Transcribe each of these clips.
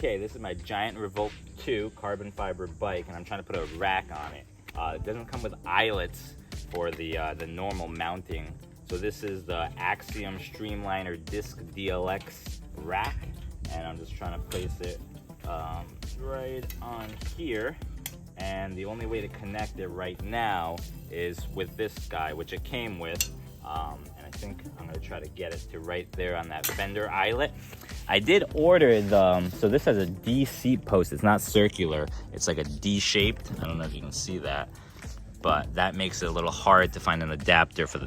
Okay, this is my Giant Revolt 2 carbon fiber bike, and I'm trying to put a rack on it. It doesn't come with eyelets for the normal mounting. So this is the AXIOM Streamliner Disc DLX rack, and I'm just trying to place it right on here. And the only way to connect it right now is with this guy, which it came with. And I think I'm gonna try to get it to right there on that fender eyelet. I did order so this has a D seat post. It's not circular, it's like a D shaped. I don't know if you can see that, but that makes it a little hard to find an adapter for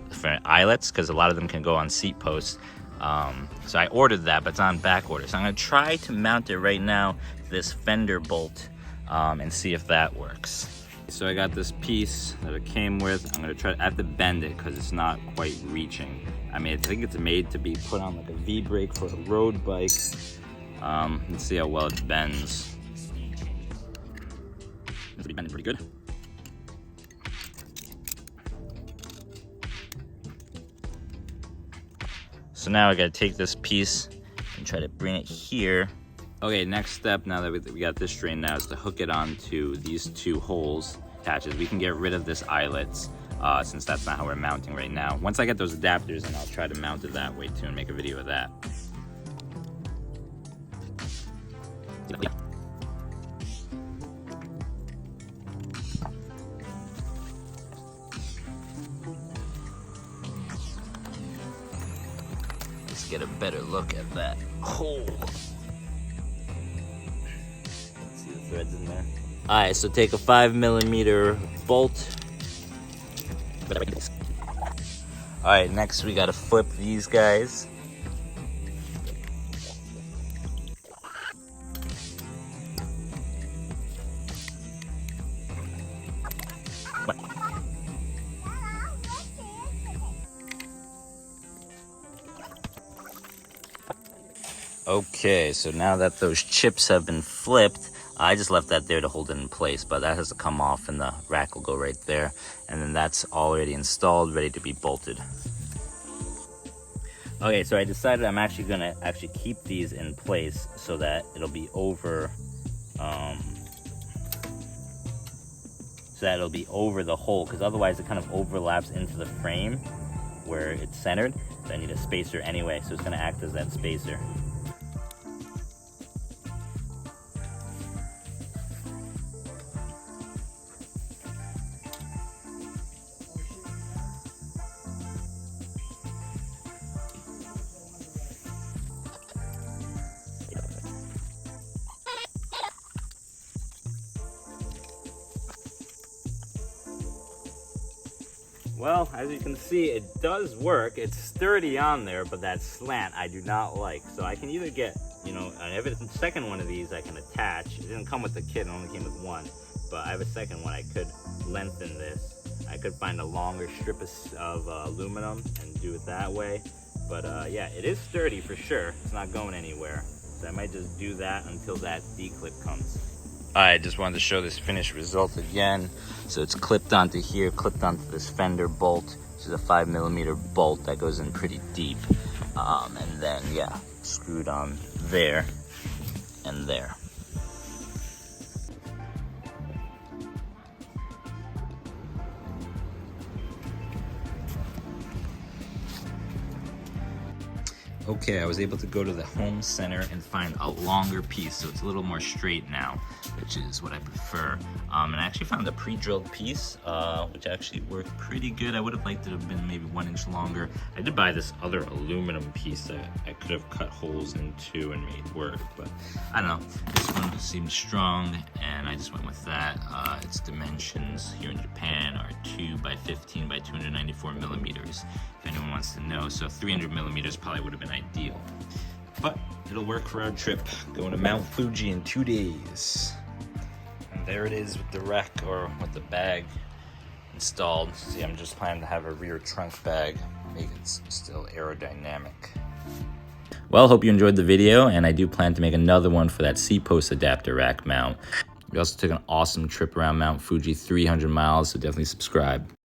eyelets, because a lot of them can go on seat posts. So I ordered that, but it's on back order. So I'm gonna try to mount it right now to this fender bolt and see if that works. So I got this piece that it came with. I'm gonna I have to bend it because it's not quite reaching. I mean, I think it's made to be put on like a V-brake for a road bike. Let's see how well it bends. It's bending pretty good. So now I gotta take this piece and try to bring it here. Okay, next step, now that we got this straightened now, is to hook it onto these two holes, attaches. We can get rid of this eyelets, since that's not how we're mounting right now. Once I get those adapters, then I'll try to mount it that way too and make a video of that. Let's get a better look at that hole. Threads in there. All right, so take a 5mm bolt. All right, next we gotta flip these guys. Okay, so now that those chips have been flipped, I just left that there to hold it in place, but that has to come off and the rack will go right there. And then that's already installed, ready to be bolted. Okay, so I decided I'm actually gonna keep these in place so that it'll be over, the hole, because otherwise it kind of overlaps into the frame where it's centered. So I need a spacer anyway, so it's gonna act as that spacer. Well, as you can see, it does work. It's sturdy on there, but that slant I do not like. So I can either get, I have a second one of these I can attach. It didn't come with the kit, it only came with one. But I have a second one. I could lengthen this. I could find a longer strip of aluminum and do it that way. But yeah, it is sturdy for sure. It's not going anywhere. So I might just do that until that D-clip comes. I just wanted to show this finished result again. So it's clipped onto here, clipped onto this fender bolt. This is a 5mm bolt that goes in pretty deep. And then, yeah, screwed on there and there. Okay, I was able to go to the home center and find a longer piece, so it's a little more straight now, which is what I prefer. And I actually found a pre-drilled piece, which actually worked pretty good. I would have liked it to have been maybe 1 inch longer. I did buy this other aluminum piece that I could have cut holes into and made work, but I don't know. This one seemed strong, and I just went with that. Its dimensions here in Japan are 2 by 15 by 294mm, if anyone wants to know. So 300mm probably would have been ideal, but it'll work for our trip going to Mount Fuji in 2 days. And there it is with the rack, or with the bag installed. See, I'm just planning to have a rear trunk bag, make it still aerodynamic. Well, hope you enjoyed the video, and I do plan to make another one for that seat post adapter rack mount. We also took an awesome trip around Mount Fuji, 300 miles, so definitely subscribe.